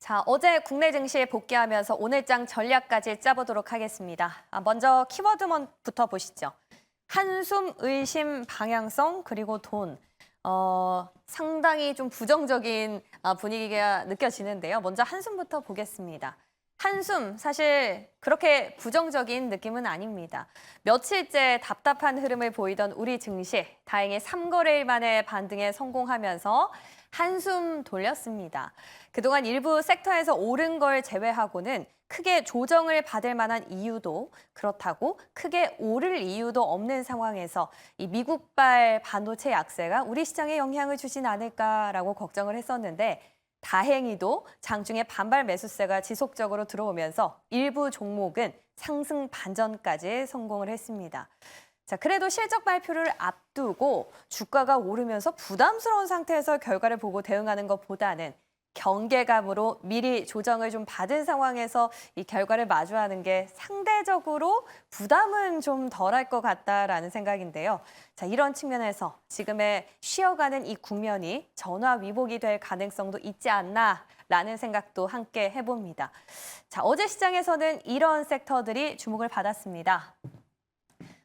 자, 어제 국내 증시에 복귀하면서 오늘장 전략까지 짜보도록 하겠습니다. 먼저 키워드부터 보시죠. 한숨, 의심, 방향성, 그리고 돈. 상당히 좀 부정적인 분위기가 느껴지는데요. 먼저 한숨부터 보겠습니다. 한숨, 사실 그렇게 부정적인 느낌은 아닙니다. 며칠째 답답한 흐름을 보이던 우리 증시, 다행히 3거래일 만에 반등에 성공하면서 한숨 돌렸습니다. 그동안 일부 섹터에서 오른 걸 제외하고는 크게 조정을 받을 만한 이유도 그렇다고 크게 오를 이유도 없는 상황에서 이 미국발 반도체 약세가 우리 시장에 영향을 주진 않을까라고 걱정을 했었는데 다행히도 장중에 반발 매수세가 지속적으로 들어오면서 일부 종목은 상승 반전까지 성공을 했습니다. 자, 그래도 실적 발표를 앞두고 주가가 오르면서 부담스러운 상태에서 결과를 보고 대응하는 것보다는 경계감으로 미리 조정을 좀 받은 상황에서 이 결과를 마주하는 게 상대적으로 부담은 좀 덜할 것 같다라는 생각인데요. 자, 이런 측면에서 지금의 쉬어가는 이 국면이 전화위복이 될 가능성도 있지 않나라는 생각도 함께 해봅니다. 자, 어제 시장에서는 이런 섹터들이 주목을 받았습니다.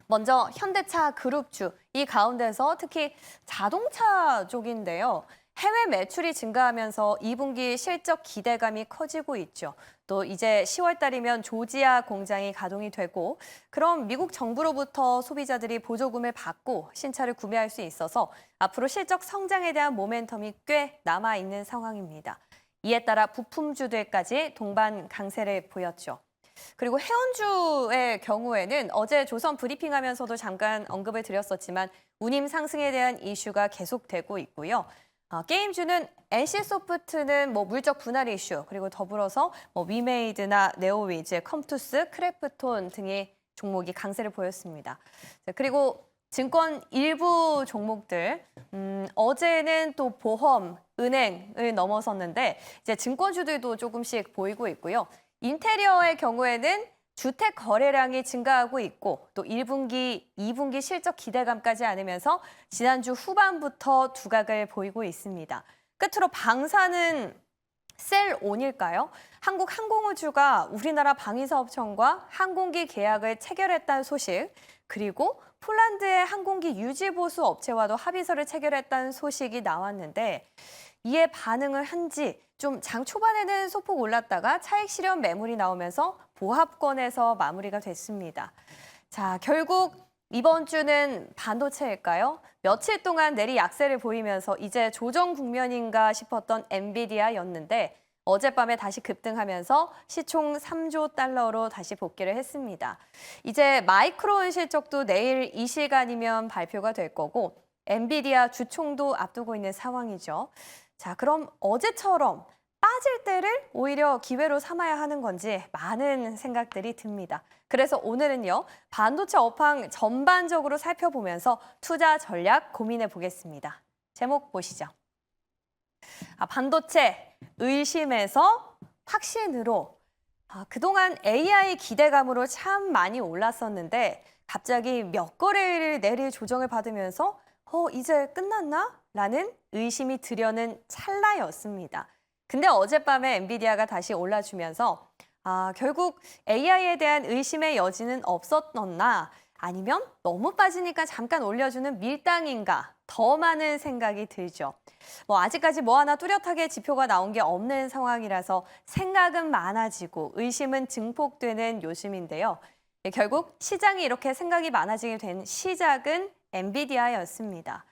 먼저 현대차 그룹주, 이 가운데서 특히 자동차 쪽인데요. 해외 매출이 증가하면서 2분기 실적 기대감이 커지고 있죠. 또 이제 10월 달이면 조지아 공장이 가동이 되고 그럼 미국 정부로부터 소비자들이 보조금을 받고 신차를 구매할 수 있어서 앞으로 실적 성장에 대한 모멘텀이 꽤 남아있는 상황입니다. 이에 따라 부품주들까지 동반 강세를 보였죠. 그리고 해운주의 경우에는 어제 조선 브리핑하면서도 잠깐 언급을 드렸었지만 운임 상승에 대한 이슈가 계속되고 있고요. 게임주는 NC소프트는 물적 분할 이슈, 그리고 더불어서 위메이드나 네오위즈, 컴투스, 크래프톤 등의 종목이 강세를 보였습니다. 그리고 증권 일부 종목들, 어제는 또 보험, 은행을 넘어섰는데 이제 증권주들도 조금씩 보이고 있고요. 인테리어의 경우에는 주택 거래량이 증가하고 있고 또 1분기, 2분기 실적 기대감까지 안으면서 지난주 후반부터 두각을 보이고 있습니다. 끝으로 방사는 셀온일까요? 한국항공우주가 우리나라 방위사업청과 항공기 계약을 체결했다는 소식, 그리고 폴란드의 항공기 유지보수 업체와도 합의서를 체결했다는 소식이 나왔는데 이에 반응을 한지 좀 장 초반에는 소폭 올랐다가 차익 실현 매물이 나오면서 보합권에서 마무리가 됐습니다. 자, 결국 이번 주는 반도체일까요? 며칠 동안 내리 약세를 보이면서 이제 조정 국면인가 싶었던 엔비디아였는데 어젯밤에 다시 급등하면서 시총 3조 달러로 다시 복귀를 했습니다. 이제 마이크론 실적도 내일 이 시간이면 발표가 될 거고 엔비디아 주총도 앞두고 있는 상황이죠. 자, 그럼 어제처럼 빠질 때를 오히려 기회로 삼아야 하는 건지 많은 생각들이 듭니다. 그래서 오늘은요, 반도체 업황 전반적으로 살펴보면서 투자 전략 고민해 보겠습니다. 제목 보시죠. 반도체 의심에서 확신으로. 그동안 AI 기대감으로 참 많이 올랐었는데 갑자기 몇 거래일 내릴 조정을 받으면서 이제 끝났나? 라는 의심이 들려는 찰나였습니다. 근데 어젯밤에 엔비디아가 다시 올라주면서 결국 AI에 대한 의심의 여지는 없었었나? 아니면 너무 빠지니까 잠깐 올려주는 밀당인가? 더 많은 생각이 들죠. 아직까지 하나 뚜렷하게 지표가 나온 게 없는 상황이라서 생각은 많아지고 의심은 증폭되는 요즘인데요. 결국 시장이 이렇게 생각이 많아지게 된 시작은 엔비디아였습니다.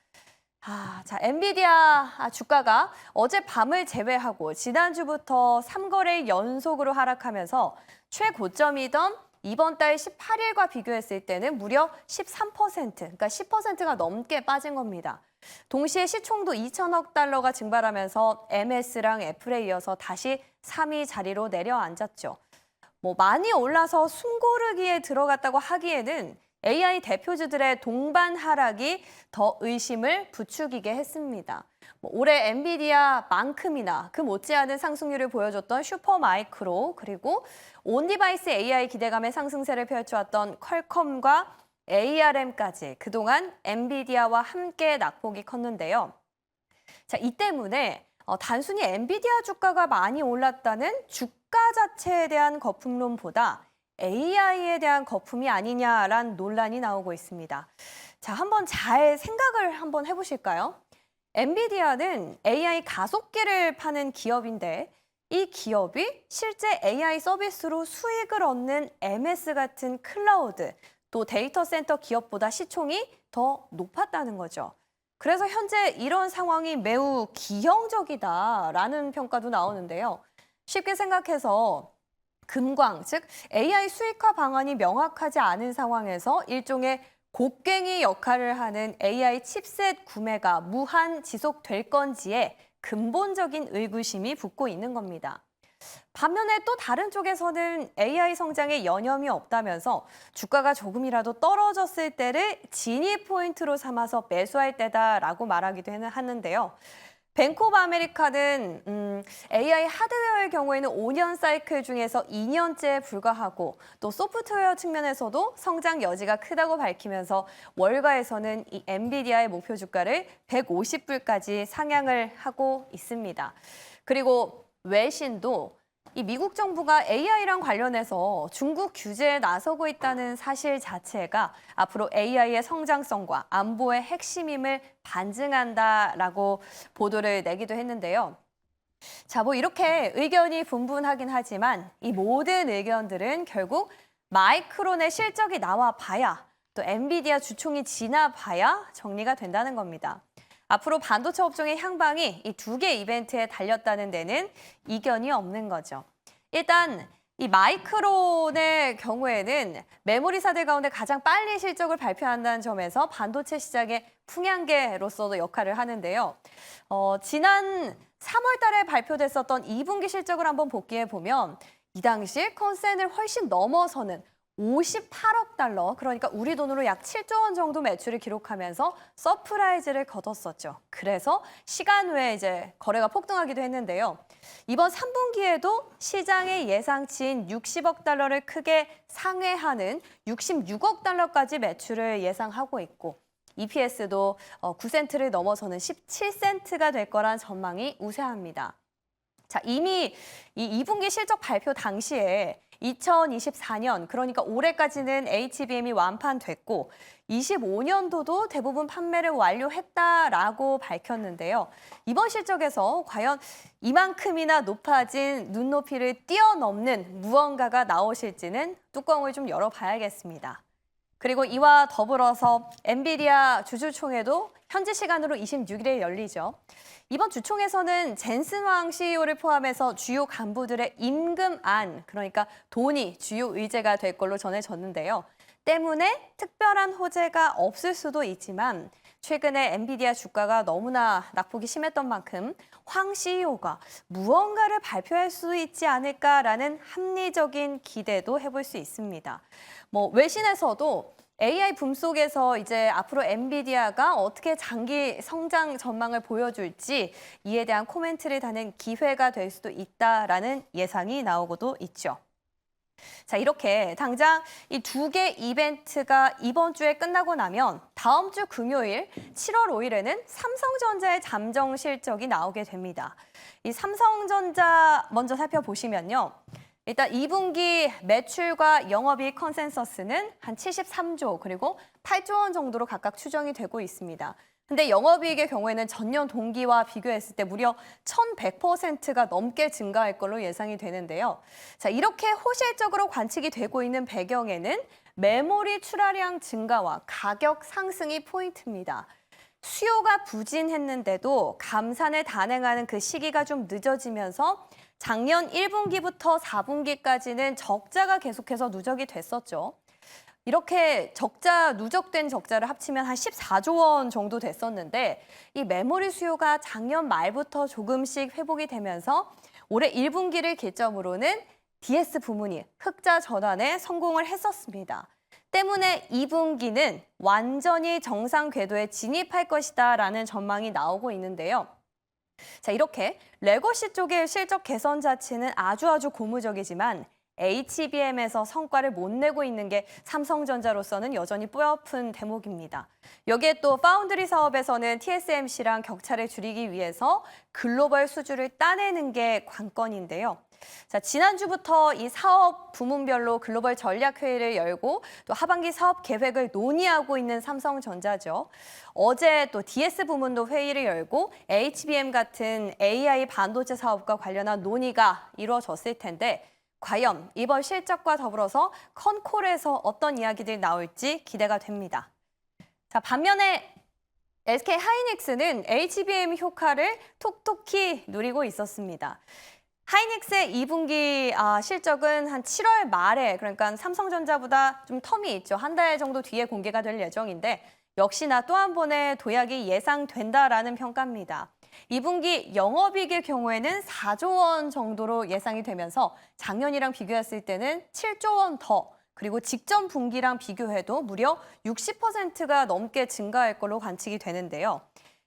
자, 엔비디아 주가가 어젯밤을 제외하고 지난주부터 3거래일 연속으로 하락하면서 최고점이던 이번 달 18일과 비교했을 때는 무려 13%, 그러니까 10%가 넘게 빠진 겁니다. 동시에 시총도 2천억 달러가 증발하면서 MS랑 애플에 이어서 다시 3위 자리로 내려앉았죠. 많이 올라서 숨고르기에 들어갔다고 하기에는 AI 대표주들의 동반 하락이 더 의심을 부추기게 했습니다. 올해 엔비디아만큼이나 그 못지않은 상승률을 보여줬던 슈퍼마이크로, 그리고 온디바이스 AI 기대감의 상승세를 펼쳐왔던 퀄컴과 ARM까지 그동안 엔비디아와 함께 낙폭이 컸는데요. 자, 이 때문에 단순히 엔비디아 주가가 많이 올랐다는 주가 자체에 대한 거품론보다 AI에 대한 거품이 아니냐라는 논란이 나오고 있습니다. 자, 한번 잘 생각을 한번 해보실까요? 엔비디아는 AI 가속기를 파는 기업인데 이 기업이 실제 AI 서비스로 수익을 얻는 MS 같은 클라우드, 또 데이터 센터 기업보다 시총이 더 높았다는 거죠. 그래서 현재 이런 상황이 매우 기형적이다라는 평가도 나오는데요. 쉽게 생각해서 금광, 즉 AI 수익화 방안이 명확하지 않은 상황에서 일종의 곡괭이 역할을 하는 AI 칩셋 구매가 무한 지속될 건지에 근본적인 의구심이 붙고 있는 겁니다. 반면에 또 다른 쪽에서는 AI 성장에 여념이 없다면서 주가가 조금이라도 떨어졌을 때를 진입 포인트로 삼아서 매수할 때다라고 말하기도 하는데요. 뱅크 오브 아메리카는 AI 하드웨어의 경우에는 5년 사이클 중에서 2년째에 불과하고 또 소프트웨어 측면에서도 성장 여지가 크다고 밝히면서 월가에서는 이 엔비디아의 목표 주가를 150불까지 상향을 하고 있습니다. 그리고 외신도 이 미국 정부가 AI랑 관련해서 중국 규제에 나서고 있다는 사실 자체가 앞으로 AI의 성장성과 안보의 핵심임을 반증한다라고 보도를 내기도 했는데요. 자, 뭐 이렇게 의견이 분분하긴 하지만 이 모든 의견들은 결국 마이크론의 실적이 나와 봐야 또 엔비디아 주총이 지나 봐야 정리가 된다는 겁니다. 앞으로 반도체 업종의 향방이 이 두 개 이벤트에 달렸다는 데는 이견이 없는 거죠. 일단 이 마이크론의 경우에는 메모리사들 가운데 가장 빨리 실적을 발표한다는 점에서 반도체 시장의 풍향계로서도 역할을 하는데요. 지난 3월 달에 발표됐었던 2분기 실적을 한번 복기해 보면 이 당시 컨센을 훨씬 넘어서는 58억 달러, 그러니까 우리 돈으로 약 7조 원 정도 매출을 기록하면서 서프라이즈를 거뒀었죠. 그래서 시간 외에 이제 거래가 폭등하기도 했는데요. 이번 3분기에도 시장의 예상치인 60억 달러를 크게 상회하는 66억 달러까지 매출을 예상하고 있고 EPS도 9센트를 넘어서는 17센트가 될 거란 전망이 우세합니다. 자, 이미 이 2분기 실적 발표 당시에 2024년, 그러니까 올해까지는 HBM이 완판됐고 25년도도 대부분 판매를 완료했다라고 밝혔는데요. 이번 실적에서 과연 이만큼이나 높아진 눈높이를 뛰어넘는 무언가가 나오실지는 뚜껑을 좀 열어봐야겠습니다. 그리고 이와 더불어서 엔비디아 주주총회도 현지 시간으로 26일에 열리죠. 이번 주총에서는 젠슨 왕 CEO를 포함해서 주요 간부들의 임금안, 그러니까 돈이 주요 의제가 될 걸로 전해졌는데요. 때문에 특별한 호재가 없을 수도 있지만 최근에 엔비디아 주가가 너무나 낙폭이 심했던 만큼 황 CEO가 무언가를 발표할 수 있지 않을까라는 합리적인 기대도 해볼 수 있습니다. 외신에서도 AI 붐 속에서 이제 앞으로 엔비디아가 어떻게 장기 성장 전망을 보여줄지 이에 대한 코멘트를 다는 기회가 될 수도 있다라는 예상이 나오고도 있죠. 자, 이렇게 당장 이 두 개 이벤트가 이번 주에 끝나고 나면 다음 주 금요일 7월 5일에는 삼성전자의 잠정 실적이 나오게 됩니다. 이 삼성전자 먼저 살펴보시면요. 일단 2분기 매출과 영업이익 컨센서스는 한 73조 그리고 8조 원 정도로 각각 추정이 되고 있습니다. 근데 영업이익의 경우에는 전년 동기와 비교했을 때 무려 1,100%가 넘게 증가할 걸로 예상이 되는데요. 자, 이렇게 호실적으로 관측이 되고 있는 배경에는 메모리 출하량 증가와 가격 상승이 포인트입니다. 수요가 부진했는데도 감산을 단행하는 그 시기가 좀 늦어지면서 작년 1분기부터 4분기까지는 적자가 계속해서 누적이 됐었죠. 이렇게 누적된 적자를 합치면 한 14조 원 정도 됐었는데 이 메모리 수요가 작년 말부터 조금씩 회복이 되면서 올해 1분기를 기점으로는 DS 부문이 흑자 전환에 성공을 했었습니다. 때문에 2분기는 완전히 정상 궤도에 진입할 것이다라는 전망이 나오고 있는데요. 자, 이렇게 레거시 쪽의 실적 개선 자체는 아주 고무적이지만 HBM에서 성과를 못 내고 있는 게 삼성전자로서는 여전히 뼈아픈 대목입니다. 여기에 또 파운드리 사업에서는 TSMC랑 격차를 줄이기 위해서 글로벌 수주를 따내는 게 관건인데요. 자, 지난주부터 이 사업 부문별로 글로벌 전략회의를 열고 또 하반기 사업 계획을 논의하고 있는 삼성전자죠. 어제 또 DS 부문도 회의를 열고 HBM 같은 AI 반도체 사업과 관련한 논의가 이루어졌을 텐데 과연 이번 실적과 더불어서 컨콜에서 어떤 이야기들이 나올지 기대가 됩니다. 자, 반면에 SK 하이닉스는 HBM 효과를 톡톡히 누리고 있었습니다. 하이닉스의 2분기 실적은 한 7월 말에 그러니까 삼성전자보다 좀 텀이 있죠. 한 달 정도 뒤에 공개가 될 예정인데 역시나 또 한 번의 도약이 예상된다라는 평가입니다. 2분기 영업이익의 경우에는 4조 원 정도로 예상이 되면서 작년이랑 비교했을 때는 7조 원 더, 그리고 직전 분기랑 비교해도 무려 60%가 넘게 증가할 걸로 관측이 되는데요.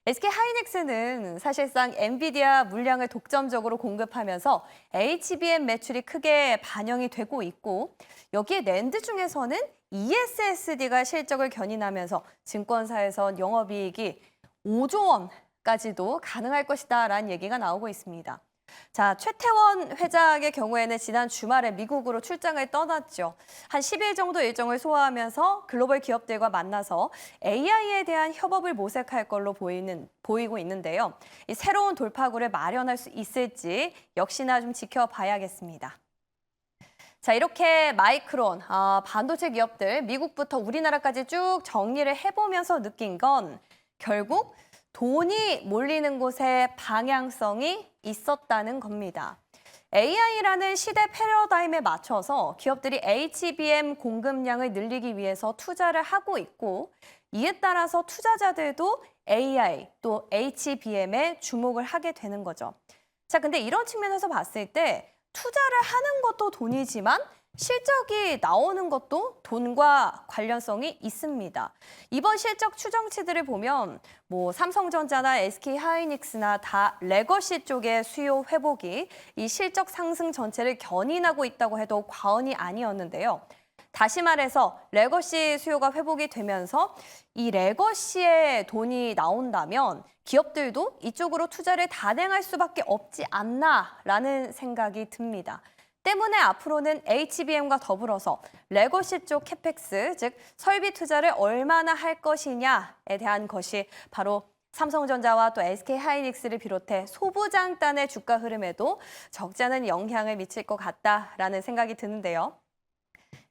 SK 하이닉스는 사실상 엔비디아 물량을 독점적으로 공급하면서 HBM 매출이 크게 반영이 되고 있고 여기에 낸드 중에서는 ESSD가 실적을 견인하면서 증권사에선 영업이익이 5조 원까지도 가능할 것이다라는 얘기가 나오고 있습니다. 자, 최태원 회장의 경우에는 지난 주말에 미국으로 출장을 떠났죠. 한 10일 정도 일정을 소화하면서 글로벌 기업들과 만나서 AI에 대한 협업을 모색할 걸로 보이고 있는데요. 이 새로운 돌파구를 마련할 수 있을지 역시나 좀 지켜봐야겠습니다. 자, 이렇게 마이크론, 반도체 기업들, 미국부터 우리나라까지 쭉 정리를 해보면서 느낀 건 결국 돈이 몰리는 곳에 방향성이 있었다는 겁니다. AI라는 시대 패러다임에 맞춰서 기업들이 HBM 공급량을 늘리기 위해서 투자를 하고 있고 이에 따라서 투자자들도 AI 또 HBM에 주목을 하게 되는 거죠. 자, 근데 이런 측면에서 봤을 때 투자를 하는 것도 돈이지만 실적이 나오는 것도 돈과 관련성이 있습니다. 이번 실적 추정치들을 보면 삼성전자나 SK 하이닉스나 다 레거시 쪽의 수요 회복이 이 실적 상승 전체를 견인하고 있다고 해도 과언이 아니었는데요. 다시 말해서 레거시 수요가 회복이 되면서 이 레거시에 돈이 나온다면 기업들도 이쪽으로 투자를 단행할 수밖에 없지 않나라는 생각이 듭니다. 때문에 앞으로는 HBM과 더불어서 레거시 쪽 캐펙스, 즉 설비 투자를 얼마나 할 것이냐에 대한 것이 바로 삼성전자와 또 SK 하이닉스를 비롯해 소부장단의 주가 흐름에도 적지 않은 영향을 미칠 것 같다라는 생각이 드는데요.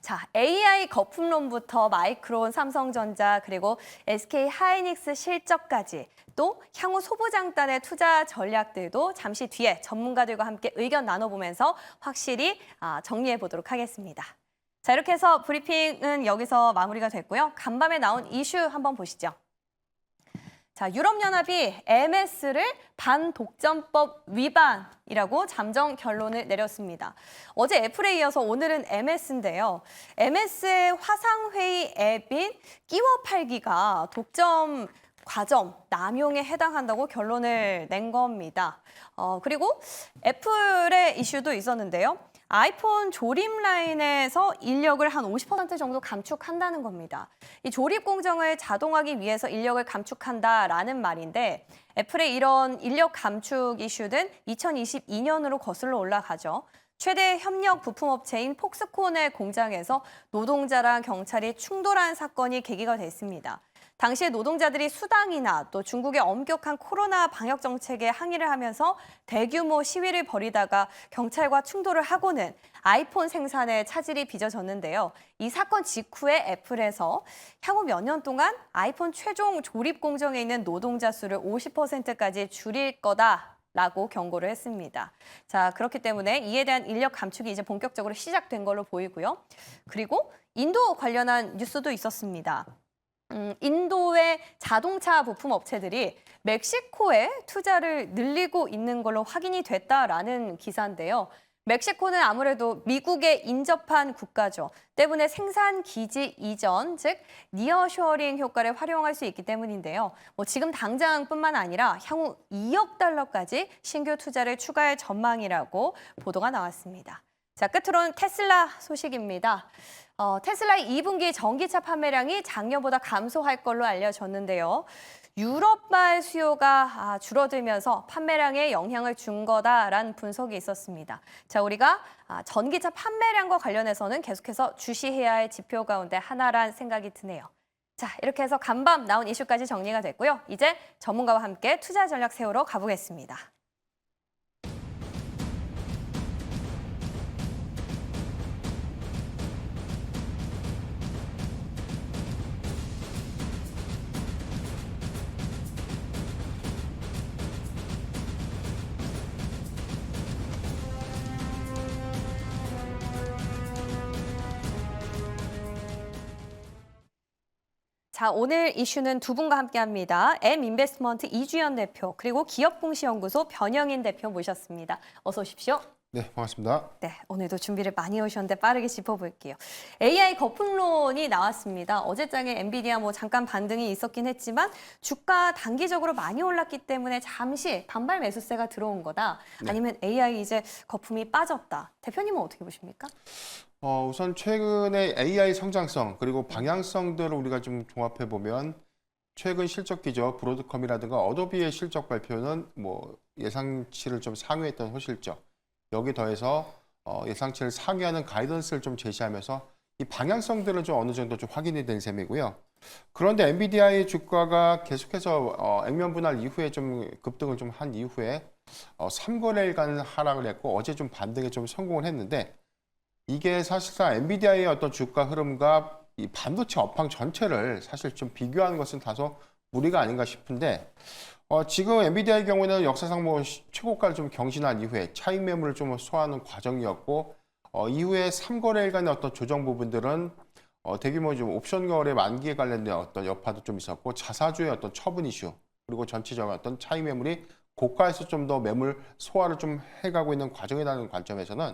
자, AI 거품론부터 마이크론, 삼성전자, 그리고 SK 하이닉스 실적까지 또 향후 소부장단의 투자 전략들도 잠시 뒤에 전문가들과 함께 의견 나눠보면서 확실히 정리해 보도록 하겠습니다. 자, 이렇게 해서 브리핑은 여기서 마무리가 됐고요. 간밤에 나온 이슈 한번 보시죠. 자, 유럽연합이 MS를 반독점법 위반이라고 잠정 결론을 내렸습니다. 어제 애플에 이어서 오늘은 MS인데요. MS의 화상회의 앱인 끼워 팔기가 독점 과점 남용에 해당한다고 결론을 낸 겁니다. 그리고 애플의 이슈도 있었는데요. 아이폰 조립 라인에서 인력을 한 50% 정도 감축한다는 겁니다. 이 조립 공정을 자동화하기 위해서 인력을 감축한다라는 말인데 애플의 이런 인력 감축 이슈는 2022년으로 거슬러 올라가죠. 최대 협력 부품업체인 폭스콘의 공장에서 노동자랑 경찰이 충돌한 사건이 계기가 됐습니다. 당시에 노동자들이 수당이나 또 중국의 엄격한 코로나 방역 정책에 항의를 하면서 대규모 시위를 벌이다가 경찰과 충돌을 하고는 아이폰 생산에 차질이 빚어졌는데요. 이 사건 직후에 애플에서 향후 몇 년 동안 아이폰 최종 조립 공정에 있는 노동자 수를 50%까지 줄일 거다라고 경고를 했습니다. 자, 그렇기 때문에 이에 대한 인력 감축이 이제 본격적으로 시작된 걸로 보이고요. 그리고 인도 관련한 뉴스도 있었습니다. 인도의 자동차 부품 업체들이 멕시코에 투자를 늘리고 있는 걸로 확인이 됐다라는 기사인데요. 멕시코는 아무래도 미국에 인접한 국가죠. 때문에 생산 기지 이전, 즉 니어쇼어링 효과를 활용할 수 있기 때문인데요. 지금 당장뿐만 아니라 향후 2억 달러까지 신규 투자를 추가할 전망이라고 보도가 나왔습니다. 자, 끝으로는 테슬라 소식입니다. 테슬라의 2분기 전기차 판매량이 작년보다 감소할 걸로 알려졌는데요. 유럽발 수요가 줄어들면서 판매량에 영향을 준 거다라는 분석이 있었습니다. 자, 우리가 전기차 판매량과 관련해서는 계속해서 주시해야 할 지표 가운데 하나란 생각이 드네요. 자, 이렇게 해서 간밤 나온 이슈까지 정리가 됐고요. 이제 전문가와 함께 투자 전략 세우러 가보겠습니다. 자, 오늘 이슈는 두 분과 함께합니다. M인베스트먼트 이주연 대표 그리고 기업공시연구소 변영인 대표 모셨습니다. 어서 오십시오. 네, 반갑습니다. 네, 오늘도 준비를 많이 해오셨는데 빠르게 짚어볼게요. AI 거품론이 나왔습니다. 어제장에 엔비디아 잠깐 반등이 있었긴 했지만 주가 단기적으로 많이 올랐기 때문에 잠시 반발 매수세가 들어온 거다. 아니면 AI 이제 거품이 빠졌다. 대표님은 어떻게 보십니까? 우선 최근에 AI 성장성 그리고 방향성들을 우리가 좀 종합해 보면 최근 실적 기조 브로드컴이라든가 어도비의 실적 발표는 예상치를 좀 상회했던 호실적. 여기 더해서 예상치를 상회하는 가이던스를 좀 제시하면서 이 방향성들은 좀 어느 정도 좀 확인이 된 셈이고요. 그런데 엔비디아의 주가가 계속해서 액면 분할 이후에 좀 급등을 좀 한 이후에 3거래일간 하락을 했고 어제 좀 반등에 좀 성공을 했는데 이게 사실상 엔비디아의 어떤 주가 흐름과 이 반도체 업황 전체를 사실 좀 비교하는 것은 다소 무리가 아닌가 싶은데 지금 엔비디아의 경우는 역사상 최고가를 좀 경신한 이후에 차익 매물을 좀 소화하는 과정이었고 이후에 3거래일간의 어떤 조정 부분들은 대규모 좀 옵션 거래 만기에 관련된 어떤 여파도 좀 있었고 자사주의 어떤 처분 이슈 그리고 전체적인 어떤 차익 매물이 고가에서 좀 더 매물 소화를 좀 해가고 있는 과정이라는 관점에서는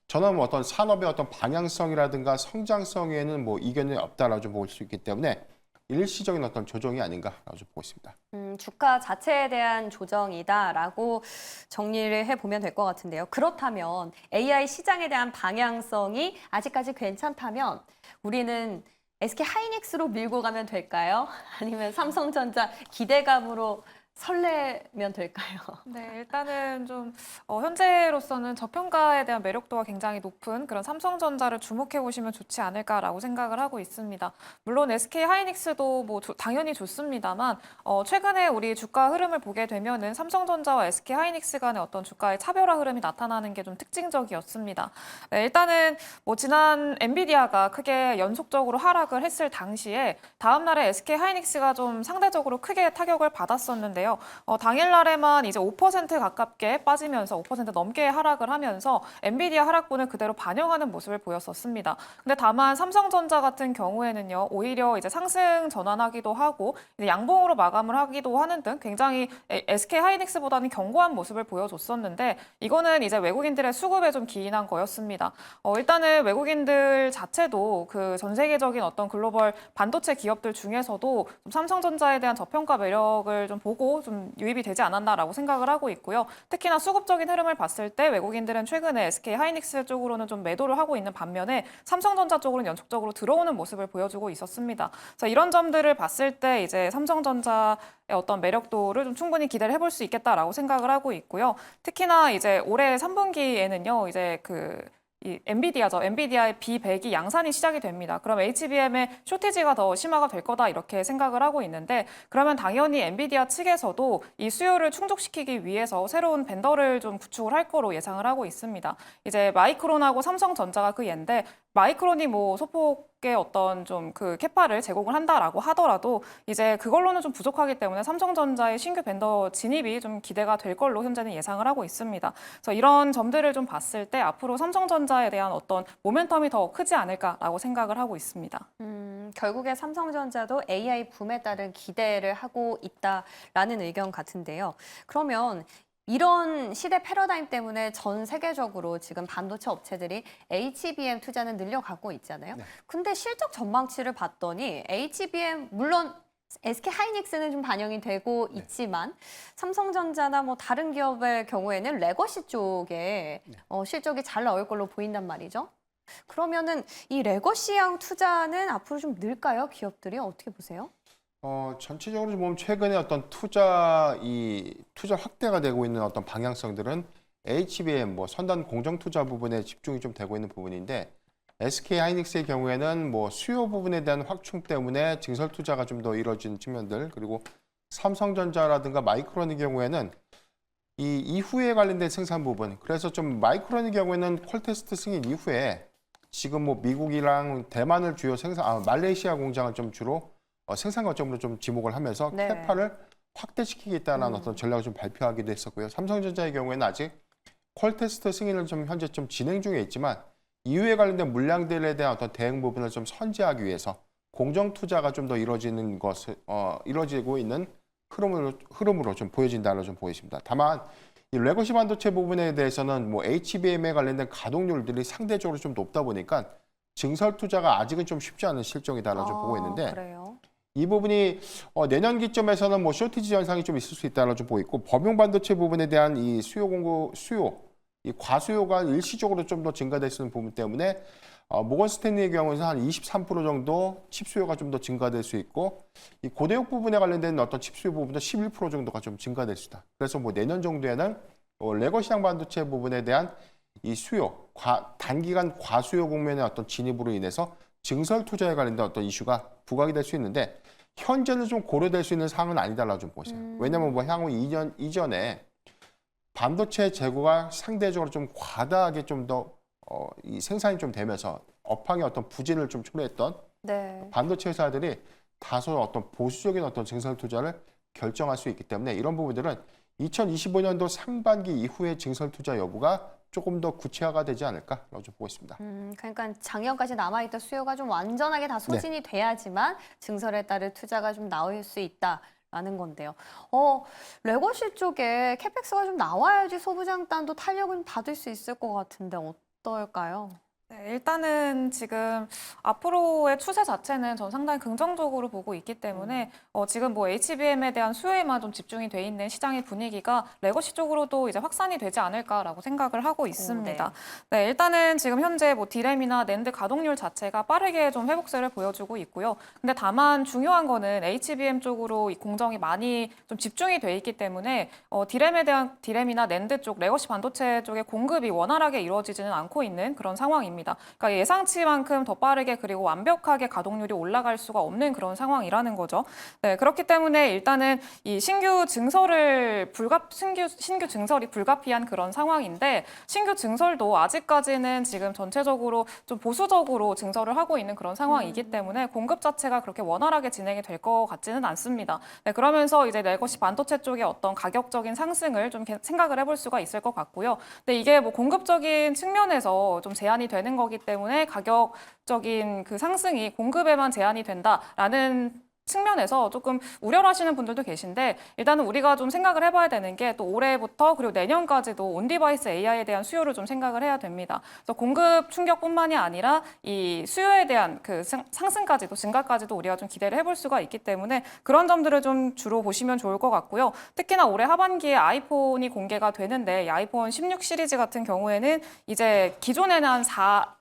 저는 어떤 산업의 어떤 방향성이라든가 성장성에는 이견이 없다라고 좀 볼 수 있기 때문에 일시적인 어떤 조정이 아닌가라고 좀 보고 있습니다. 주가 자체에 대한 조정이다라고 정리를 해보면 될 것 같은데요. 그렇다면 AI 시장에 대한 방향성이 아직까지 괜찮다면 우리는 SK 하이닉스로 밀고 가면 될까요? 아니면 삼성전자 기대감으로 설레면 될까요? 네, 일단은 좀 현재로서는 저평가에 대한 매력도가 굉장히 높은 그런 삼성전자를 주목해 보시면 좋지 않을까라고 생각을 하고 있습니다. 물론 SK 하이닉스도 당연히 좋습니다만 최근에 우리 주가 흐름을 보게 되면은 삼성전자와 SK 하이닉스 간의 어떤 주가의 차별화 흐름이 나타나는 게 좀 특징적이었습니다. 네, 일단은 지난 엔비디아가 크게 연속적으로 하락을 했을 당시에 다음 날에 SK 하이닉스가 좀 상대적으로 크게 타격을 받았었는데요. 당일날에만 이제 5% 가깝게 빠지면서 5% 넘게 하락을 하면서 엔비디아 하락분을 그대로 반영하는 모습을 보였었습니다. 근데 다만 삼성전자 같은 경우에는요, 오히려 이제 상승 전환하기도 하고 이제 양봉으로 마감을 하기도 하는 등 굉장히 SK 하이닉스보다는 견고한 모습을 보여줬었는데 이거는 이제 외국인들의 수급에 좀 기인한 거였습니다. 일단은 외국인들 자체도 그 전 세계적인 어떤 글로벌 반도체 기업들 중에서도 좀 삼성전자에 대한 저평가 매력을 좀 보고 좀 유입이 되지 않았나라고 생각을 하고 있고요. 특히나 수급적인 흐름을 봤을 때 외국인들은 최근에 SK 하이닉스 쪽으로는 좀 매도를 하고 있는 반면에 삼성전자 쪽으로는 연속적으로 들어오는 모습을 보여주고 있었습니다. 그래서 이런 점들을 봤을 때 이제 삼성전자의 어떤 매력도를 좀 충분히 기대를 해볼 수 있겠다라고 생각을 하고 있고요. 특히나 이제 올해 3분기에는요, 이제 이 엔비디아죠. 엔비디아의 B100이 양산이 시작이 됩니다. 그럼 HBM의 쇼티지가 더 심화가 될 거다 이렇게 생각을 하고 있는데 그러면 당연히 엔비디아 측에서도 이 수요를 충족시키기 위해서 새로운 벤더를 좀 구축을 할 거로 예상을 하고 있습니다. 이제 마이크론하고 삼성전자가 그 예인데 마이크론이 소폭의 어떤 좀 그 캐파를 제공을 한다라고 하더라도 이제 그걸로는 좀 부족하기 때문에 삼성전자의 신규 벤더 진입이 좀 기대가 될 걸로 현재는 예상을 하고 있습니다. 그래서 이런 점들을 좀 봤을 때 앞으로 삼성전자에 대한 어떤 모멘텀이 더 크지 않을까라고 생각을 하고 있습니다. 결국에 삼성전자도 AI 붐에 따른 기대를 하고 있다라는 의견 같은데요. 그러면 이런 시대 패러다임 때문에 전 세계적으로 지금 반도체 업체들이 HBM 투자는 늘려가고 있잖아요. 네. 근데 실적 전망치를 봤더니 HBM 물론 SK 하이닉스는 좀 반영이 되고 있지만 삼성전자나 뭐 다른 기업의 경우에는 레거시 쪽에 실적이 잘 나올 걸로 보인단 말이죠. 그러면은 이 레거시형 투자는 앞으로 좀 늘까요? 기업들이 어떻게 보세요? 전체적으로 좀 보면 최근에 어떤 투자 확대가 되고 있는 어떤 방향성들은 HBM 뭐 선단 공정 투자 부분에 집중이 좀 되고 있는 부분인데 SK 하이닉스의 경우에는 뭐 수요 부분에 대한 확충 때문에 증설 투자가 좀 더 이루어진 측면들, 그리고 삼성전자라든가 마이크론의 경우에는 이 이후에 관련된 생산 부분, 그래서 좀 마이크론의 경우에는 퀄테스트 승인 이후에 지금 뭐 미국이랑 대만을 주요 말레이시아 공장을 좀 주로 생산 거점으로 좀 지목을 하면서 네. 캐파를 확대시키겠다는 어떤 전략을 좀 발표하기도 했었고요. 삼성전자의 경우에는 아직 퀄테스트 승인을 좀 현재 좀 진행 중에 있지만 이후에 관련된 물량들에 대한 어떤 대응 부분을 좀 선제하기 위해서 공정 투자가 좀 더 이루어지고 있는 흐름으로 좀 보여진다로 좀 보여집니다. 다만 이 레거시 반도체 부분에 대해서는 뭐 HBM에 관련된 가동률들이 상대적으로 좀 높다 보니까 증설 투자가 아직은 좀 쉽지 않은 실정이다라고 좀 보고 있는데 그래요? 이 부분이 내년 기점에서는 뭐 쇼티지 현상이 좀 있을 수 있다라고 좀 보고 있고 범용 반도체 부분에 대한 이 이 과수요가 일시적으로 좀 더 증가될 수 있는 부분 때문에 모건 스탠리의 경우에는 한 23% 정도 칩 수요가 좀 더 증가될 수 있고 이 고대역 부분에 관련된 어떤 칩 수요 부분도 11% 정도가 좀 증가될 수 있다. 그래서 뭐 내년 정도에는 레거시형 반도체 부분에 대한 이 단기간 과수요 국면의 어떤 진입으로 인해서 증설 투자에 관련된 어떤 이슈가 부각이 될 수 있는데 현재는 좀 고려될 수 있는 사항은 아니다라고 좀 보세요. 왜냐하면 뭐 향후 2년 이전에 반도체 재고가 상대적으로 좀 과다하게 좀 더 이 생산이 좀 되면서 업황의 어떤 부진을 좀 초래했던 네. 반도체 회사들이 다소 어떤 보수적인 어떤 증설 투자를 결정할 수 있기 때문에 이런 부분들은 2025년도 상반기 이후의 증설 투자 여부가 조금 더 구체화가 되지 않을까라고 좀 보고 있습니다. 그러니까 작년까지 남아있던 수요가 좀 완전하게 다 소진이 돼야지만 증설에 따른 투자가 좀 나올 수 있다라는 건데요. 레거시 쪽에 캐펙스가 좀 나와야지 소부장단도 탄력을 받을 수 있을 것 같은데 어떨까요? 네, 일단은 지금 앞으로의 추세 자체는 전 상당히 긍정적으로 보고 있기 때문에 지금 뭐 HBM에 대한 수요에만 좀 집중이 돼 있는 시장의 분위기가 레거시 쪽으로도 이제 확산이 되지 않을까라고 생각을 하고 있습니다. 네, 일단은 지금 현재 뭐 디램이나 낸드 가동률 자체가 빠르게 좀 회복세를 보여주고 있고요. 근데 다만 중요한 거는 HBM 쪽으로 이 공정이 많이 좀 집중이 돼 있기 때문에 디램이나 낸드 쪽 레거시 반도체 쪽의 공급이 원활하게 이루어지지는 않고 있는 그런 상황입니다. 그러니까 예상치만큼 더 빠르게 그리고 완벽하게 가동률이 올라갈 수가 없는 그런 상황이라는 거죠. 네, 그렇기 때문에 일단은 이 신규 증설이 불가피한 그런 상황인데 신규 증설도 아직까지는 지금 전체적으로 좀 보수적으로 증설을 하고 있는 그런 상황이기 때문에 공급 자체가 그렇게 원활하게 진행이 될 것 같지는 않습니다. 네, 그러면서 이제 레거시 반도체 쪽의 어떤 가격적인 상승을 좀 생각을 해볼 수가 있을 것 같고요. 근데 이게 뭐 공급적인 측면에서 좀 제한이 되는 거기 때문에 가격적인 그 상승이 공급에만 제한이 된다라는 측면에서 조금 우려를 하시는 분들도 계신데 일단은 우리가 좀 생각을 해봐야 되는 게 또 올해부터 그리고 내년까지도 온디바이스 AI에 대한 수요를 좀 생각을 해야 됩니다. 그래서 공급 충격뿐만이 아니라 이 수요에 대한 그 상승까지도 증가까지도 우리가 좀 기대를 해볼 수가 있기 때문에 그런 점들을 좀 주로 보시면 좋을 것 같고요. 특히나 올해 하반기에 아이폰이 공개가 되는데 이 아이폰 16 시리즈 같은 경우에는 이제 기존에는 한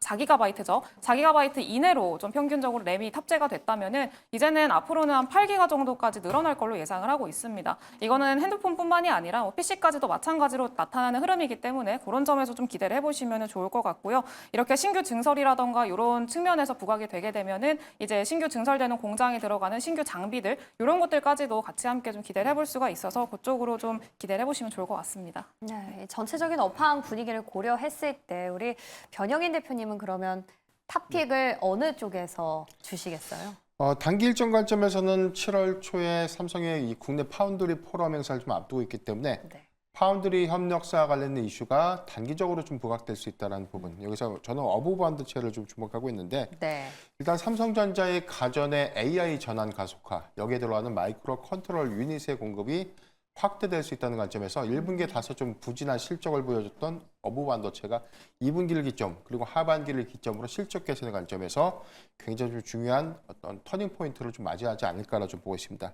4GB죠. 4GB 이내로 좀 평균적으로 램이 탑재가 됐다면은 이제는 앞으로는 한 8기가 정도까지 늘어날 걸로 예상을 하고 있습니다. 이거는 핸드폰뿐만이 아니라 PC까지도 마찬가지로 나타나는 흐름이기 때문에 그런 점에서 좀 기대를 해보시면 좋을 것 같고요. 이렇게 신규 증설이라던가 이런 측면에서 부각이 되게 되면은 이제 신규 증설되는 공장에 들어가는 신규 장비들 이런 것들까지도 같이 함께 좀 기대를 해볼 수가 있어서 그쪽으로 좀 기대를 해보시면 좋을 것 같습니다. 네, 전체적인 업황 분위기를 고려했을 때 우리 변영인 대표님은 그러면 탑픽을 어느 쪽에서 주시겠어요? 단기 일정 관점에서는 7월 초에 삼성의 이 국내 파운드리 포럼 행사를 좀 앞두고 있기 때문에 네. 파운드리 협력사와 관련된 이슈가 단기적으로 좀 부각될 수 있다는 부분. 여기서 저는 어부 반도체를 좀 주목하고 있는데 네. 일단 삼성전자의 가전의 AI 전환 가속화, 여기에 들어가는 마이크로 컨트롤 유닛의 공급이 확대될 수 있다는 관점에서 1분기에 다소 좀 부진한 실적을 보여줬던 어부반도체가 2분기를 기점 그리고 하반기를 기점으로 실적 개선의 관점에서 굉장히 좀 중요한 어떤 터닝 포인트를 좀 맞이하지 않을까라 좀 보고 있습니다.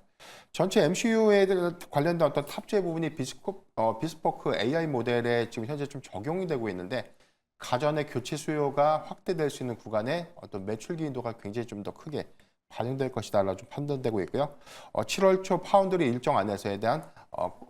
전체 MCU에 관련된 어떤 탑재 부분이 비스포크 AI 모델에 지금 현재 좀 적용이 되고 있는데 가전의 교체 수요가 확대될 수 있는 구간에 어떤 매출 기인도가 굉장히 좀 더 크게 반영될 것이다라고 좀 판단되고 있고요. 7월 초 파운드리 일정 안에서에 대한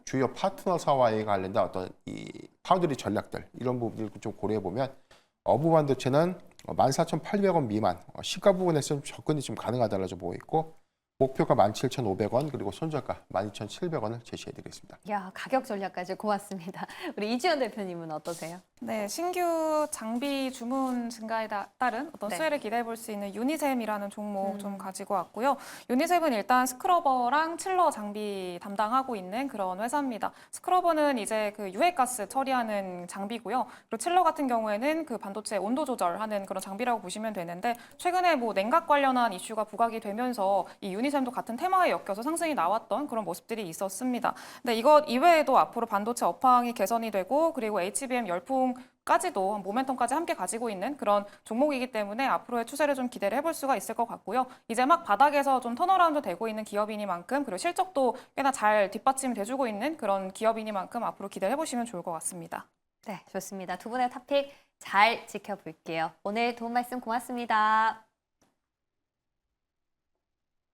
주요 파트너사와의 관련된 어떤 이 파운드리 전략들 이런 부분들 좀 고려해 보면 어부반도체는 14,800원 미만 시가 부분에서 좀 접근이 좀 가능하다라고 좀 보고 있고 목표가 17,500원 그리고 손절가 12,700원을 제시해드리겠습니다. 야, 가격 전략까지 고맙습니다. 우리 이지연 대표님은 어떠세요? 네, 신규 장비 주문 증가에 따른 어떤 네. 수혜를 기대해 볼 수 있는 유니셈이라는 종목 좀 가지고 왔고요. 유니셈은 일단 스크러버랑 칠러 장비 담당하고 있는 그런 회사입니다. 스크러버는 이제 그 유해가스 처리하는 장비고요. 그리고 칠러 같은 경우에는 그 반도체 온도 조절하는 그런 장비라고 보시면 되는데 최근에 뭐 냉각 관련한 이슈가 부각이 되면서 이 유니셈도 같은 테마에 엮여서 상승이 나왔던 그런 모습들이 있었습니다. 근데 이것 이외에도 앞으로 반도체 업황이 개선이 되고 그리고 HBM 열풍까지도 모멘텀까지 함께 가지고 있는 그런 종목이기 때문에 앞으로의 추세를 좀 기대를 해볼 수가 있을 것 같고요. 이제 막 바닥에서 좀 턴어라운드 되고 있는 기업이니만큼 그리고 실적도 꽤나 잘 뒷받침 돼주고 있는 그런 기업이니만큼 앞으로 기대를 해보시면 좋을 것 같습니다. 네, 좋습니다. 두 분의 토픽 잘 지켜볼게요. 오늘 도움 말씀 고맙습니다.